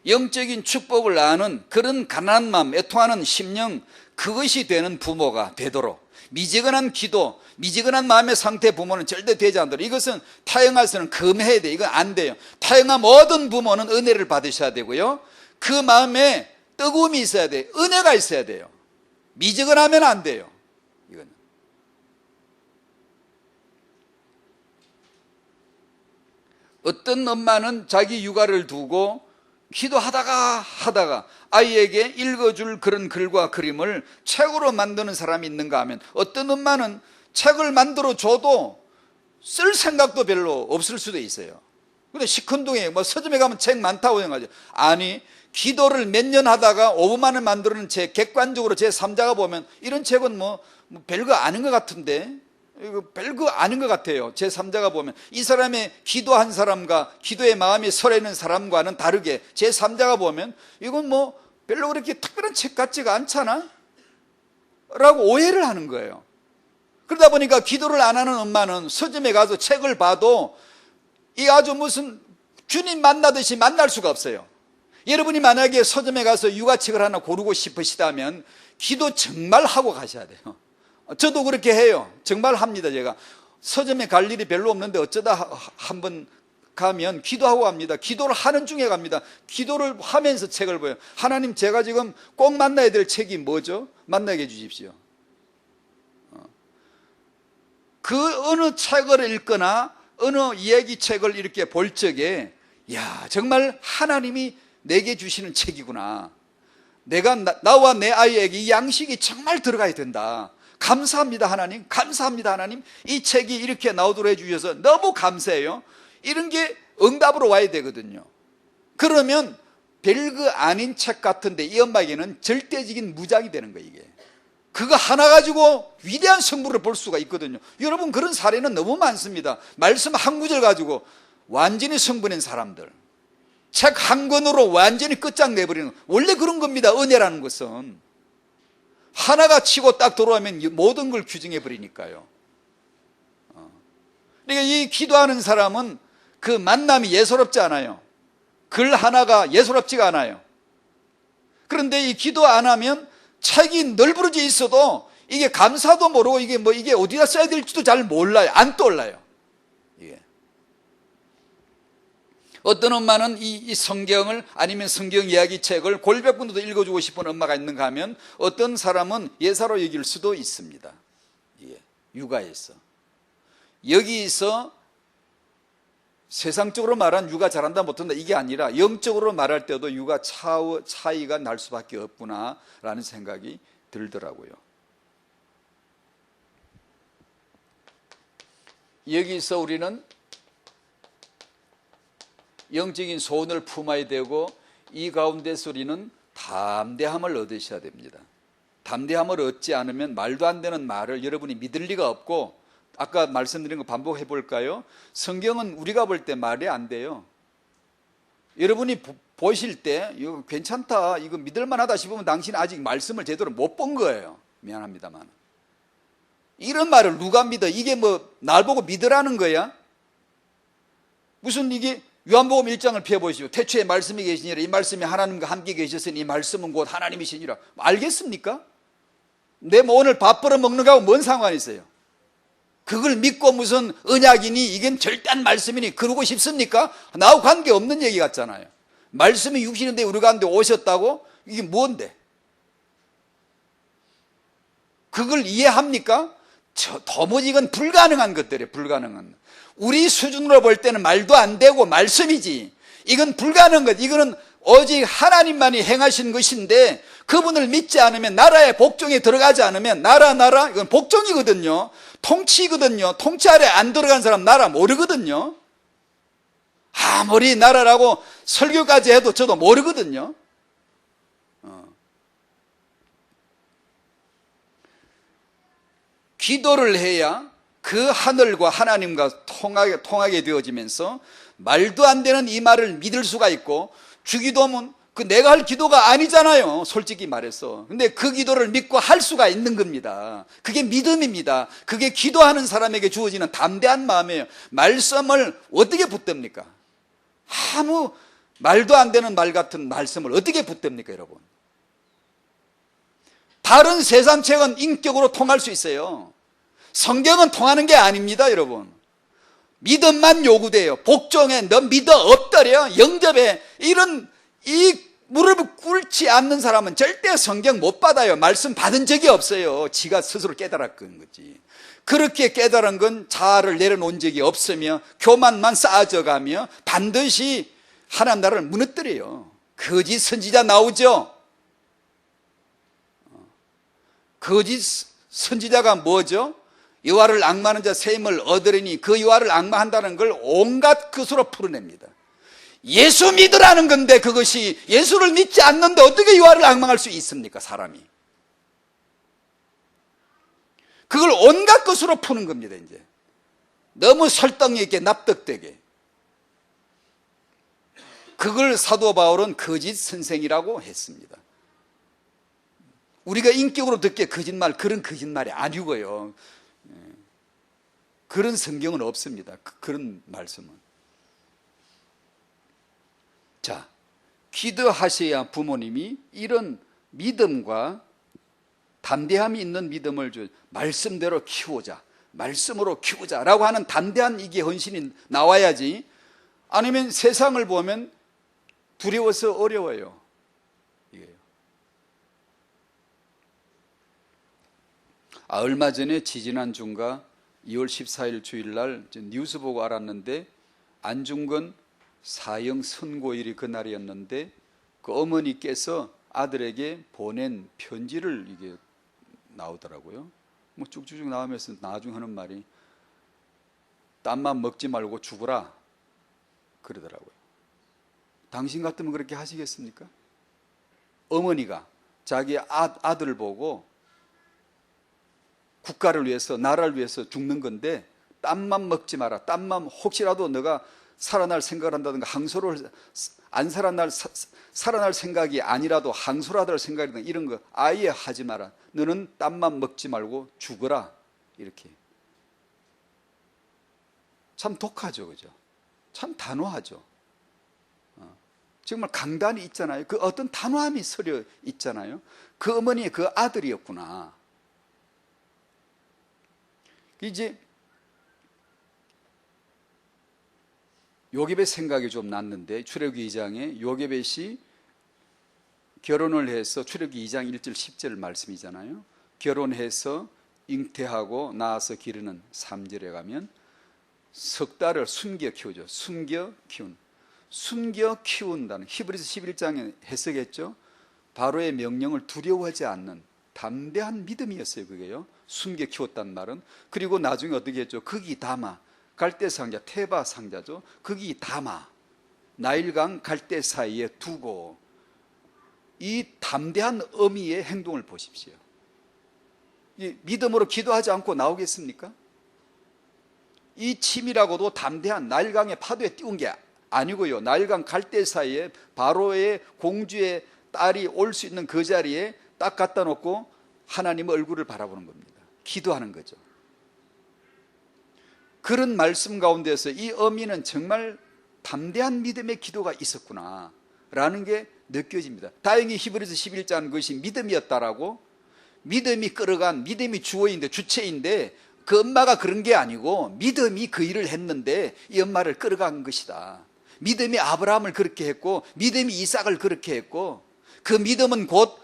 영적인 축복을 아는 그런 가난한 마음, 애통하는 심령, 그것이 되는 부모가 되도록, 미지근한 기도, 미지근한 마음의 상태 부모는 절대 되지 않도록, 이것은 타영해서는 금해야 돼요. 이건 안 돼요. 타영한 모든 부모는 은혜를 받으셔야 되고요, 그 마음에 뜨거움이 있어야 돼요. 은혜가 있어야 돼요. 미지근하면 안 돼요. 이건. 어떤 엄마는 자기 육아를 두고 기도하다가 아이에게 읽어줄 그런 글과 그림을 책으로 만드는 사람이 있는가 하면, 어떤 엄마는 책을 만들어 줘도 쓸 생각도 별로 없을 수도 있어요. 근데 시큰둥이 뭐 서점에 가면 책 많다고 생각하죠. 아니, 기도를 몇 년 하다가 5분 만에 만드는 책, 객관적으로 제 3자가 보면 이런 책은 뭐 별거 아닌 것 같은데, 이거 별거 아닌 것 같아요. 제 3자가 보면 이 사람의 기도한 사람과 기도의 마음이 설레는 사람과는 다르게 제 3자가 보면 이건 뭐 별로 그렇게 특별한 책 같지가 않잖아 라고 오해를 하는 거예요. 그러다 보니까 기도를 안 하는 엄마는 서점에 가서 책을 봐도 이 아주 무슨 주님 만나듯이 만날 수가 없어요. 여러분이 만약에 서점에 가서 육아책을 하나 고르고 싶으시다면 기도 정말 하고 가셔야 돼요. 저도 그렇게 해요. 정말 합니다. 제가 서점에 갈 일이 별로 없는데 어쩌다 한번 가면 기도하고 갑니다. 기도를 하는 중에 갑니다. 기도를 하면서 책을 봐요. 하나님, 제가 지금 꼭 만나야 될 책이 뭐죠? 만나게 해주십시오. 그 어느 책을 읽거나 어느 이야기책을 이렇게 볼 적에, 야, 정말 하나님이 내게 주시는 책이구나. 내가 나와 내 아이에게 이 양식이 정말 들어가야 된다. 감사합니다 하나님, 감사합니다 하나님, 이 책이 이렇게 나오도록 해주셔서 너무 감사해요. 이런 게 응답으로 와야 되거든요. 그러면 별거 아닌 책 같은데 이 엄마에게는 절대적인 무장이 되는 거예요. 이게 그거 하나 가지고 위대한 성부를 볼 수가 있거든요. 여러분, 그런 사례는 너무 많습니다. 말씀 한 구절 가지고 완전히 성부낸 사람들, 책 한 권으로 완전히 끝장내버리는, 원래 그런 겁니다. 은혜라는 것은 하나가 치고 딱 돌아오면 모든 걸 규정해 버리니까요. 그러니까 이 기도하는 사람은 그 만남이 예사롭지 않아요. 글 하나가 예사롭지가 않아요. 그런데 이 기도 안 하면 책이 널브러져 있어도 이게 감사도 모르고 이게 어디다 써야 될지도 잘 몰라요. 안 떠올라요. 이게. 어떤 엄마는 이 성경을, 아니면 성경 이야기 책을 골백분도 읽어주고 싶은 엄마가 있는가 하면, 어떤 사람은 예사로 여길 수도 있습니다. 예, 육아에서. 여기서 세상적으로 말한 육아 잘한다 못한다 이게 아니라 영적으로 말할 때도 육아 차이가 날 수밖에 없구나라는 생각이 들더라고요. 여기서 우리는 영적인 소원을 품어야 되고, 이 가운데서 우리는 담대함을 얻으셔야 됩니다. 담대함을 얻지 않으면 말도 안 되는 말을 여러분이 믿을 리가 없고, 아까 말씀드린 거 반복해 볼까요? 성경은 우리가 볼 때 말이 안 돼요. 여러분이 보실 때 이거 괜찮다, 이거 믿을만하다 싶으면 당신은 아직 말씀을 제대로 못 본 거예요. 미안합니다만. 이런 말을 누가 믿어? 이게 뭐 날 보고 믿으라는 거야? 무슨 이게 요한복음 1장을 펴보시오. 태초에 말씀이 계시니라. 이 말씀이 하나님과 함께 계셨으니 이 말씀은 곧 하나님이시니라. 알겠습니까? 내 뭐 오늘 밥 벌어 먹는 거하고 뭔 상관이 있어요? 그걸 믿고 무슨 언약이니 이건 절대한 말씀이니 그러고 싶습니까? 나하고 관계없는 얘기 같잖아요. 말씀이 육신인데 우리 가운데 오셨다고? 이게 뭔데? 그걸 이해합니까? 도무지 이건 불가능한 것들이에요. 불가능한. 우리 수준으로 볼 때는 말도 안 되고 말씀이지. 이건 불가능한 것. 이거는 오직 하나님만이 행하신 것인데, 그분을 믿지 않으면, 나라의 복종에 들어가지 않으면, 나라 이건 복종이거든요. 통치거든요. 통치 아래 안 들어간 사람 나라 모르거든요. 아무리 나라라고 설교까지 해도 저도 모르거든요. 기도를 해야 그 하늘과 하나님과 통하게 되어지면서 말도 안 되는 이 말을 믿을 수가 있고, 주기도면 그 내가 할 기도가 아니잖아요, 솔직히 말해서. 근데 그 기도를 믿고 할 수가 있는 겁니다. 그게 믿음입니다. 그게 기도하는 사람에게 주어지는 담대한 마음이에요. 말씀을 어떻게 붙듭니까? 아무 말도 안 되는 말 같은 말씀을 어떻게 붙듭니까, 여러분? 다른 세상 책은 인격으로 통할 수 있어요. 성경은 통하는 게 아닙니다, 여러분. 믿음만 요구돼요. 복종해, 너 믿어 없더려, 영접해. 이 무릎을 꿇지 않는 사람은 절대 성경 못 받아요. 말씀 받은 적이 없어요. 지가 스스로 깨달았던 거지. 그렇게 깨달은 건 자아를 내려놓은 적이 없으며 교만만 쌓아져가며 반드시 하나님 나라를 무너뜨려요. 거짓 선지자 나오죠. 거짓 선지자가 뭐죠? 여호와를 앙마하는 자 새 힘을 얻으리니, 그 여호와를 앙마한다는 걸 온갖 것으로 풀어냅니다. 예수 믿으라는 건데, 그것이 예수를 믿지 않는데 어떻게 여호와를 앙망할 수 있습니까, 사람이? 그걸 온갖 것으로 푸는 겁니다. 이제 너무 설득력 있게 납득되게. 그걸 사도 바울은 거짓 선생이라고 했습니다. 우리가 인격으로 듣기에 거짓말, 그런 거짓말이 아니고요. 그런 성경은 없습니다. 그런 말씀은. 자, 기도하셔야 부모님이 이런 믿음과 담대함이 있는 믿음을 말씀대로 키우자, 말씀으로 키우자라고 하는 담대한 이게 헌신이 나와야지. 아니면 세상을 보면 두려워서 어려워요. 이게요. 얼마 전에 지지난주인가 2월 14일 주일날 뉴스 보고 알았는데, 안중근 사형 선고일이 그날이었는데, 그 어머니께서 아들에게 보낸 편지를 이게 나오더라고요. 뭐 쭉쭉쭉 나오면서 나중에 하는 말이 땀만 먹지 말고 죽어라 그러더라고요. 당신 같으면 그렇게 하시겠습니까? 어머니가 자기 아들을 보고 국가를 위해서, 나라를 위해서 죽는 건데 땀만 먹지 마라. 땀만, 혹시라도 너가 살아날 생각을 한다든가 항소를 안 살아날 생각이 아니라도 항소라도 생각이든 이런 거 아예 하지 마라. 너는 땀만 먹지 말고 죽어라. 이렇게. 참 독하죠, 그죠? 참 단호하죠. 정말 강단이 있잖아요. 그 어떤 단호함이 서려 있잖아요. 그 어머니의 그 아들이었구나. 이제 요게벳 생각이 좀 났는데, 출애굽기 2장에 요게벳이 결혼을 해서, 출애굽기 2장 1절 10절 말씀이잖아요. 결혼해서 잉태하고 낳아서 기르는 3절에 가면 석 달을 숨겨 키우죠. 숨겨 키운다는, 히브리서 11장에 해석했죠. 바로의 명령을 두려워하지 않는 담대한 믿음이었어요. 그게요. 숨겨 키웠단 말은. 그리고 나중에 어떻게 했죠? 거기 담아, 갈대 상자, 테바 상자죠. 거기 담아. 나일강 갈대 사이에 두고 이 담대한 어미의 행동을 보십시오. 이 믿음으로 기도하지 않고 나오겠습니까? 이 치밀하고도 담대한 나일강의 파도에 띄운 게 아니고요, 나일강 갈대 사이에 바로의 공주의 딸이 올 수 있는 그 자리에 딱 갖다 놓고 하나님 얼굴을 바라보는 겁니다. 기도하는 거죠. 그런 말씀 가운데서 이 어미는 정말 담대한 믿음의 기도가 있었구나 라는 게 느껴집니다. 다행히 히브리서 11장 그것이 믿음이었다라고, 믿음이 끌어간, 믿음이 주어인데, 주체인데 그 엄마가 그런 게 아니고 믿음이 그 일을 했는데 이 엄마를 끌어간 것이다. 믿음이 아브라함을 그렇게 했고 믿음이 이삭을 그렇게 했고, 그 믿음은 곧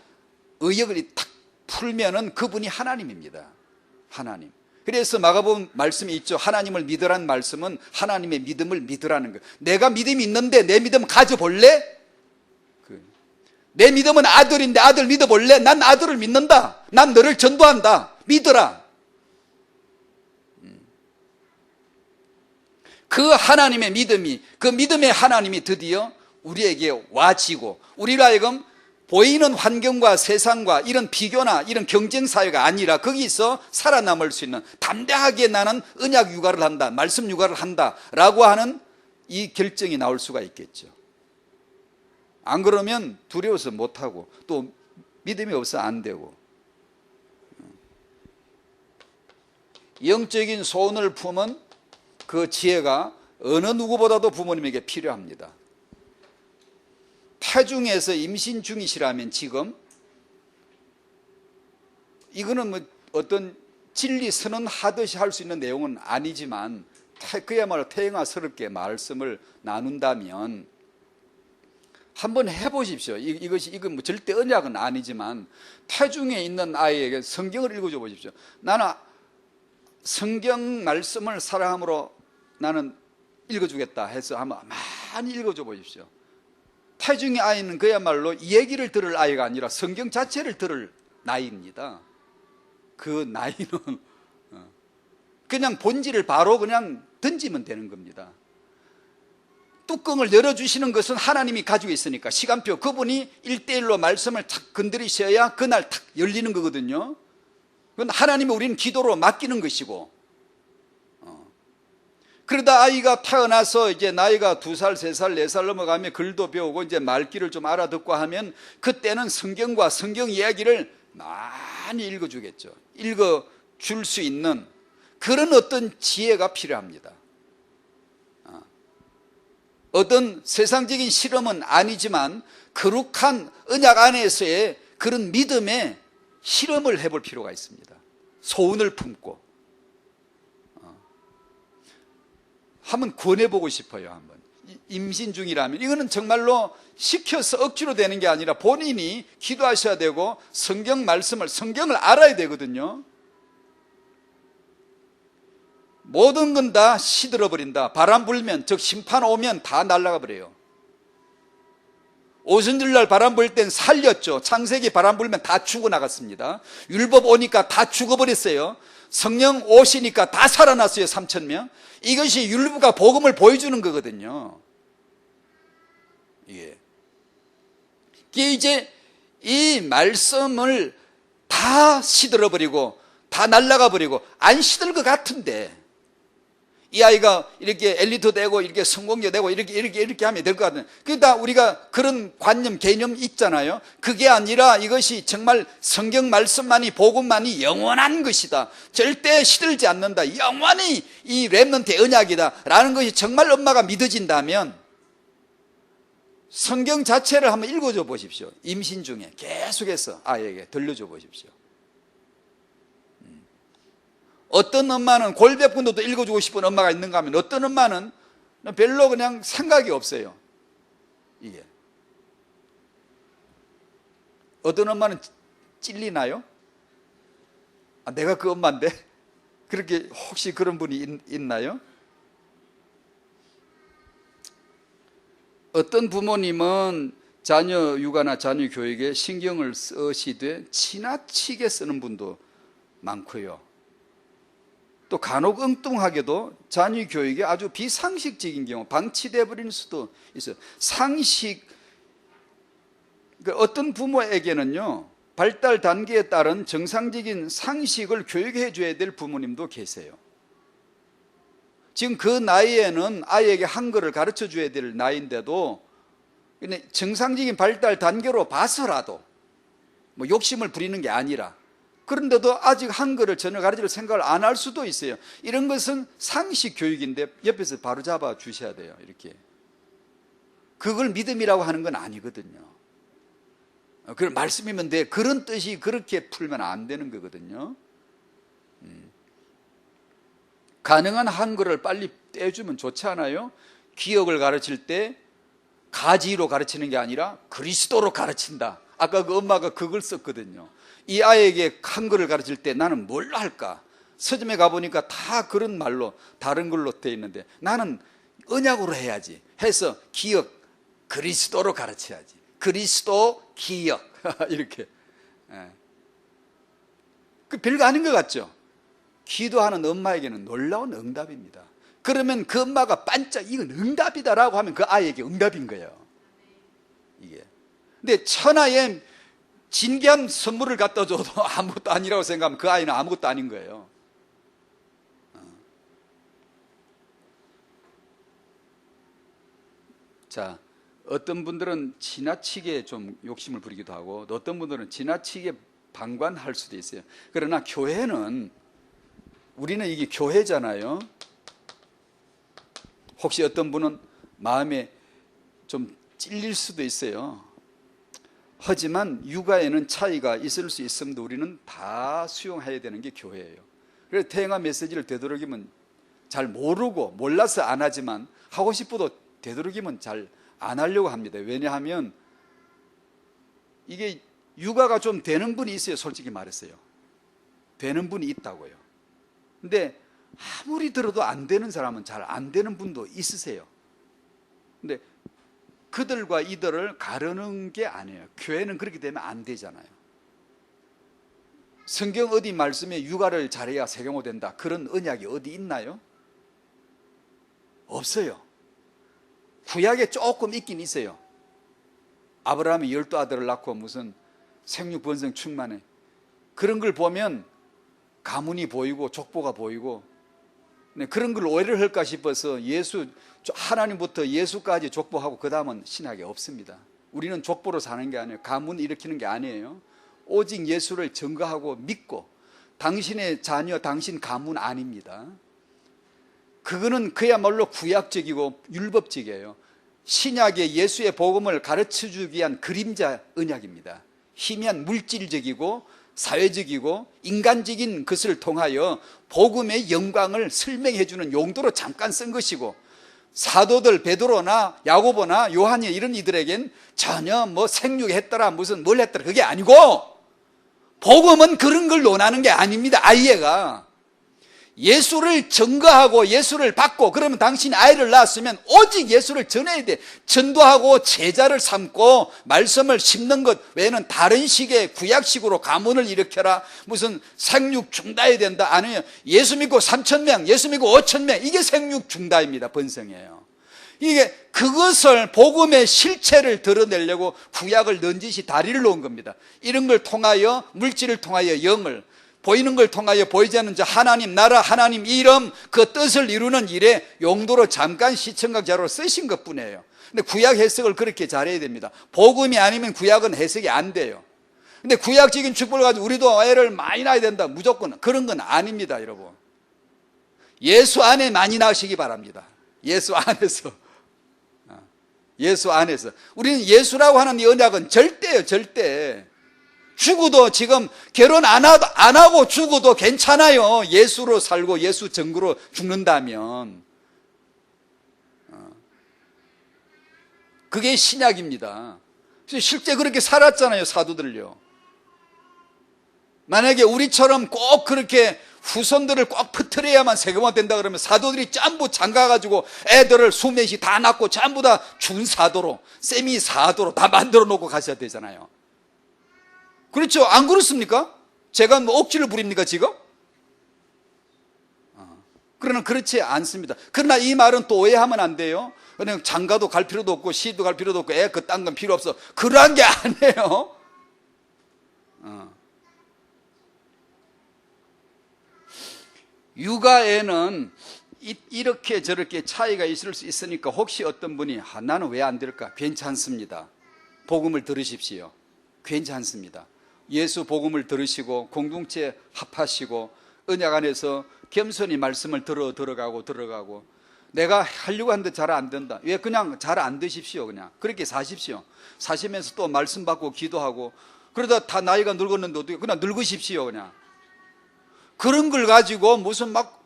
의역을 탁 풀면은 그분이 하나님입니다. 하나님. 그래서 마가복음 말씀이 있죠. 하나님을 믿으라는 말씀은 하나님의 믿음을 믿으라는 거예요. 내가 믿음이 있는데 내 믿음 가져볼래? 내 믿음은 아들인데 아들 믿어볼래? 난 아들을 믿는다. 난 너를 전도한다. 믿어라. 그 하나님의 믿음이, 그 믿음의 하나님이 드디어 우리에게 와지고, 우리로 하여금 보이는 환경과 세상과 이런 비교나 이런 경쟁 사회가 아니라 거기서 살아남을 수 있는, 담대하게 나는 언약 육아를 한다, 말씀 육아를 한다라고 하는 이 결정이 나올 수가 있겠죠. 안 그러면 두려워서 못하고 또 믿음이 없어 안 되고. 영적인 소원을 품은 그 지혜가 어느 누구보다도 부모님에게 필요합니다. 태중에서 임신 중이시라면 지금 이거는 뭐 어떤 진리 선언하듯이 할 수 있는 내용은 아니지만 그야말로 태영아스럽게 말씀을 나눈다면 한번 해보십시오. 이건 뭐 절대 언약은 아니지만 태중에 있는 아이에게 성경을 읽어줘 보십시오. 나는 성경 말씀을 사랑함으로 나는 읽어주겠다 해서 한번 많이 읽어줘 보십시오. 태중의 아이는 그야말로 이 얘기를 들을 아이가 아니라 성경 자체를 들을 나이입니다. 그 나이는 그냥 본질을 바로 그냥 던지면 되는 겁니다. 뚜껑을 열어주시는 것은 하나님이 가지고 있으니까, 시간표, 그분이 1대1로 말씀을 탁 건드리셔야 그날 탁 열리는 거거든요. 그건 하나님이 우리는 기도로 맡기는 것이고, 그러다 아이가 태어나서 이제 나이가 2살, 3살, 4살 넘어가면 글도 배우고 이제 말귀를 좀 알아듣고 하면 그때는 성경과 성경 이야기를 많이 읽어주겠죠. 읽어줄 수 있는 그런 어떤 지혜가 필요합니다. 어떤 세상적인 실험은 아니지만 거룩한 언약 안에서의 그런 믿음의 실험을 해볼 필요가 있습니다. 소원을 품고 한번 권해보고 싶어요. 한번 임신 중이라면 이거는 정말로 시켜서 억지로 되는 게 아니라 본인이 기도하셔야 되고 성경을 알아야 되거든요. 모든 건 다 시들어 버린다. 바람 불면, 즉 심판 오면 다 날아가 버려요. 오순절날 바람 불 땐 살렸죠. 창세기 바람 불면 다 죽어나갔습니다. 율법 오니까 다 죽어버렸어요. 성령 오시니까 다 살아났어요. 3,000명. 이것이 율법과 복음을 보여주는 거거든요. 이게 이제 이 말씀을 다 시들어버리고 다 날아가 버리고, 안 시들 것 같은데 이 아이가 이렇게 엘리트 되고 이렇게 성공자 되고 이렇게 하면 될 것 같아요. 그러니까 우리가 그런 관념, 개념 있잖아요. 그게 아니라 이것이 정말 성경 말씀만이, 복음만이 영원한 것이다. 절대 시들지 않는다. 영원히 이 렘넌트의 언약이다 라는 것이 정말 엄마가 믿어진다면 성경 자체를 한번 읽어줘 보십시오. 임신 중에 계속해서 아이에게 들려줘 보십시오. 어떤 엄마는 골백분도 읽어주고 싶은 엄마가 있는가 하면 어떤 엄마는 별로 그냥 생각이 없어요. 이게 어떤 엄마는 찔리나요? 내가 그 엄마인데? 그렇게 혹시 그런 분이 있나요? 어떤 부모님은 자녀 육아나 자녀 교육에 신경을 쓰시되 지나치게 쓰는 분도 많고요. 또 간혹 엉뚱하게도 자녀 교육이 아주 비상식적인 경우 방치돼 버리는 수도 있어요. 상식, 어떤 부모에게는요 발달 단계에 따른 정상적인 상식을 교육해 줘야 될 부모님도 계세요. 지금 그 나이에는 아이에게 한글을 가르쳐 줘야 될 나이인데도 정상적인 발달 단계로 봐서라도 뭐 욕심을 부리는 게 아니라, 그런데도 아직 한글을 전혀 가르칠 생각을 안 할 수도 있어요. 이런 것은 상식 교육인데 옆에서 바로 잡아 주셔야 돼요. 이렇게 그걸 믿음이라고 하는 건 아니거든요. 그런 말씀이면 돼, 그런 뜻이 그렇게 풀면 안 되는 거거든요. 가능한 한글을 빨리 떼주면 좋지 않아요? 기억을 가르칠 때 가지로 가르치는 게 아니라 그리스도로 가르친다. 아까 그 엄마가 그걸 썼거든요. 이 아이에게 한글을 가르칠 때 나는 뭘 할까? 서점에 가보니까 다 그런 말로 다른 걸로 돼 있는데 나는 언약으로 해야지 해서 기억, 그리스도로 가르쳐야지. 그리스도, 기억 이렇게. 그 별거 아닌 것 같죠? 기도하는 엄마에게는 놀라운 응답입니다. 그러면 그 엄마가 반짝 이건 응답이다라고 하면 그 아이에게 응답인 거예요. 이게. 근데 천하에 진귀한 선물을 갖다 줘도 아무것도 아니라고 생각하면 그 아이는 아무것도 아닌 거예요. 자, 어떤 분들은 지나치게 좀 욕심을 부리기도 하고 또 어떤 분들은 지나치게 방관할 수도 있어요. 그러나 교회는, 우리는 이게 교회잖아요. 혹시 어떤 분은 마음에 좀 찔릴 수도 있어요. 하지만 육아에는 차이가 있을 수 있음도 우리는 다 수용해야 되는 게 교회예요. 그래서 태영아 메시지를 되도록이면 잘 모르고 몰라서 안 하지만 하고 싶어도 되도록이면 잘 안 하려고 합니다. 왜냐하면 이게 육아가 좀 되는 분이 있어요. 솔직히 말했어요. 되는 분이 있다고요. 근데 아무리 들어도 안 되는 사람은 잘 안 되는 분도 있으세요. 근데 그들과 이들을 가르는 게 아니에요. 교회는 그렇게 되면 안 되잖아요. 성경 어디 말씀에 육아를 잘해야 세경호 된다 그런 언약이 어디 있나요? 없어요. 구약에 조금 있긴 있어요. 아브라함이 12아들을 낳고 무슨 생육 번성 충만해, 그런 걸 보면 가문이 보이고 족보가 보이고, 그런 걸 오해를 할까 싶어서 하나님부터 예수까지 족보하고 그 다음은 신학이 없습니다. 우리는 족보로 사는 게 아니에요. 가문 일으키는 게 아니에요. 오직 예수를 증거하고 믿고, 당신의 자녀, 당신 가문 아닙니다. 그거는 그야말로 구약적이고 율법적이에요. 신약의 예수의 복음을 가르쳐주기 위한 그림자 언약입니다. 희미한 물질적이고 사회적이고 인간적인 것을 통하여 복음의 영광을 설명해 주는 용도로 잠깐 쓴 것이고, 사도들 베드로나 야고보나 요한이 이런 이들에겐 전혀 뭐 생육했더라 무슨 뭘 했더라 그게 아니고, 복음은 그런 걸 논하는 게 아닙니다. 아이가 예수를 증거하고 예수를 받고, 그러면 당신이 아이를 낳았으면 오직 예수를 전해야 돼. 전도하고 제자를 삼고 말씀을 심는 것 외에는 다른 식의 구약식으로 가문을 일으켜라, 무슨 생육 중다해야 된다, 아니에요. 예수 믿고 3,000명, 예수 믿고 5,000명, 이게 생육 중다입니다. 번성이에요. 이게 그것을 복음의 실체를 드러내려고 구약을 넌지시 다리를 놓은 겁니다. 이런 걸 통하여, 물질을 통하여 영을, 보이는 걸 통하여 보이지 않는 자 하나님 나라, 하나님 이름, 그 뜻을 이루는 일에 용도로 잠깐 시청각 자료로 쓰신 것뿐이에요. 근데 구약 해석을 그렇게 잘해야 됩니다. 복음이 아니면 구약은 해석이 안 돼요. 근데 구약적인 축복을 가지고 우리도 애를 많이 낳아야 된다, 무조건 그런 건 아닙니다. 여러분, 예수 안에 많이 낳으시기 바랍니다. 예수 안에서. 예수 안에서. 우리는 예수라고 하는 이 언약은 절대예요. 절대. 죽어도, 지금 결혼 안 하고 죽어도 괜찮아요. 예수로 살고 예수 증거로 죽는다면. 그게 신약입니다. 실제 그렇게 살았잖아요, 사도들요. 만약에 우리처럼 꼭 그렇게 후손들을 꼭 퍼뜨려야만 세금화 된다 그러면 사도들이 전부 장가가지고 애들을 수몇이 다 낳고 전부 다 준사도로, 세미 사도로 다 만들어 놓고 가셔야 되잖아요. 그렇죠? 안 그렇습니까? 제가 뭐 억지를 부립니까 지금? 그러나 그렇지 않습니다. 그러나 이 말은 또 오해하면 안 돼요. 그냥 장가도 갈 필요도 없고 시도 갈 필요도 없고 애 그딴 건 필요 없어. 그러한 게 아니에요. 육아에는 이렇게 저렇게 차이가 있을 수 있으니까 혹시 어떤 분이 나는 왜 안 될까? 괜찮습니다. 복음을 들으십시오. 괜찮습니다. 예수 복음을 들으시고 공동체 합하시고 언약 안에서 겸손히 말씀을 들어가고 내가 하려고 하는데 잘 안 된다. 왜 그냥 잘 안 되십시오. 그냥 그렇게 사십시오. 사시면서 또 말씀 받고 기도하고 그러다 다 나이가 늙었는데 어떻게 그냥 늙으십시오. 그냥 그런 걸 가지고 무슨 막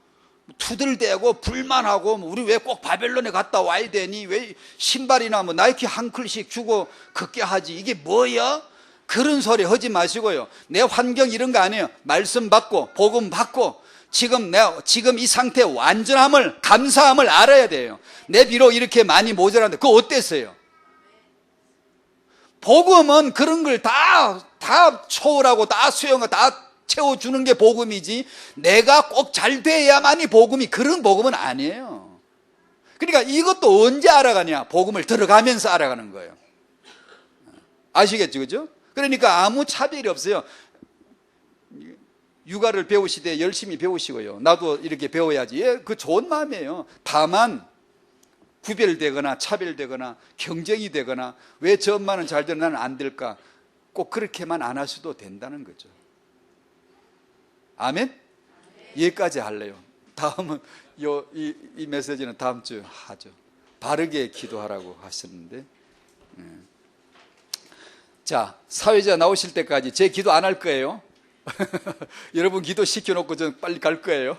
투들대고 불만하고 우리 왜 꼭 바벨론에 갔다 와야 되니? 왜 신발이나 뭐 나이키 한 클씩 주고 걷게 하지? 이게 뭐야? 그런 소리 하지 마시고요. 내 환경 이런 거 아니에요. 말씀 받고 복음 받고 지금 이 상태의 완전함을 감사함을 알아야 돼요. 내 비록 이렇게 많이 모자란데 그거 어땠어요? 복음은 그런 걸 다 초월하고 다 수용하고 다 채워주는 게 복음이지 내가 꼭 잘 돼야만이 복음이 그런 복음은 아니에요. 그러니까 이것도 언제 알아가냐? 복음을 들어가면서 알아가는 거예요. 아시겠죠? 그죠? 그러니까 아무 차별이 없어요. 육아를 배우시되 열심히 배우시고요. 나도 이렇게 배워야지. 예, 그 좋은 마음이에요. 다만 구별되거나 차별되거나 경쟁이 되거나 왜 저 엄마는 잘 되는 나는 안 될까? 꼭 그렇게만 안 하셔도 된다는 거죠. 아멘? 여기까지 할래요. 다음은 이 메시지는 다음 주에 하죠. 바르게 기도하라고 하셨는데 자, 사회자 나오실 때까지 제 기도 안 할 거예요. 여러분 기도 시켜놓고 전 빨리 갈 거예요.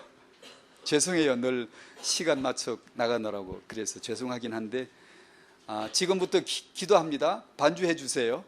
죄송해요. 늘 시간 맞춰 나가느라고 그래서 죄송하긴 한데 지금부터 기도합니다. 반주해 주세요.